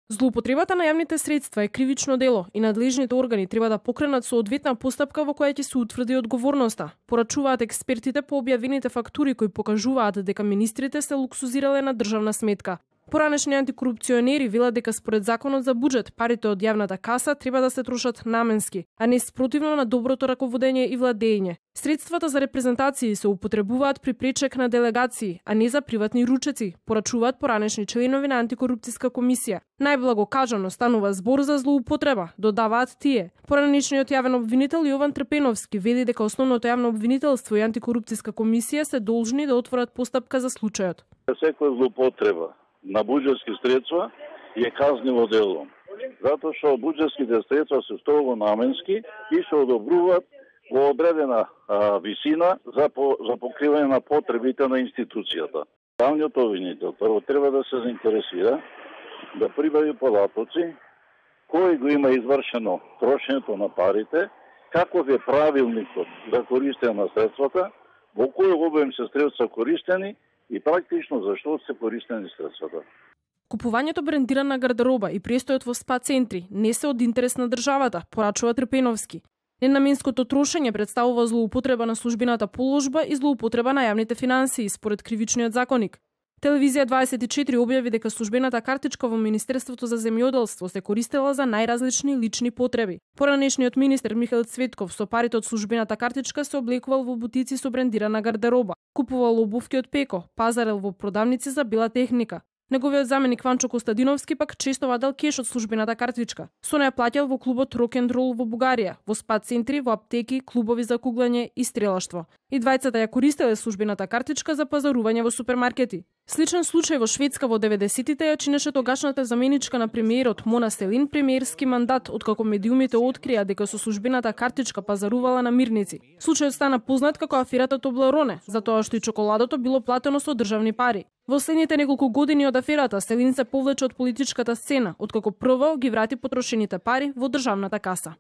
Злоупотребата на јавните средства е кривично дело и надлежните органи треба да покренат соодветна постапка во која ќе се утврди одговорноста, порачуваат експертите по објавените фактури кои покажуваат дека министрите се луксузирале на државна сметка. Поранешни антикорупционери велат дека според законот за буџет парите од јавната каса треба да се трошат наменски, а не спротивно на доброто раководење и владење. Средствата за репрезентации се употребуваат при пречек на делегации, а не за приватни ручеци, порачуваат поранешни членови на антикорупцијска комисија. Најблаго кажано станува збор за злоупотреба, додаваат тие. Поранешниот јавен обвинител Јован Трпеновски вели дека основното јавно обвинителство и антикорупцијска комисија се должни да отворат постапка за случајот. Секоја злоупотреба на буџетски средства е казниво дело, затоа што буџетските средства се строго наменски и се одобруваат во одредена висина за покривање на потребите на институцијата. Јавниот обвинител прво треба да се заинтересира да прибави податоци кој го има извршено трошењето на парите, каков е правилникот за користење на средствата, во кој обем се средства користени и практично зашто се користени средствата. Купувањето брендирана гардероба и престојот во спа центри не се од интерес на државата, порачува Трпеновски. Ненаменското трошење представува злоупотреба на службената положба и злоупотреба на јавните финансии според кривичниот законник. Телевизија 24 објави дека службената картичка во Министерството за земјоделство се користела за најразлични лични потреби. Поранешниот министер Михаил Цветков со парите од службената картичка се облекувал во бутици со брендирана гардероба, купувал обувки од Пеко, пазарел во продавници за бела техника. Неговиот заменик Ванчо Костадиновски пак често вадел кеш од службената картичка. Со неја плаќал во клубот Рок-н-рол во Бугарија, во спа центри, во аптеки, клубови за куглање и стрелаштво. И двајцата ја користеле службената картичка за пазарување во супермаркети. Сличен случај во Шведска во 90-тите ја чинеше тогашната заменичка на премиерот Мона Селин премиерски мандат, откако медиумите открија дека со службената картичка пазарувала на мирници. Случајот стана познат како аферата Тоблероне, затоа што и чоколадото било платено со државни пари. Во следните неколку години од аферата Селин се повлече од политичката сцена, откако прво ги врати потрошените пари во државната каса.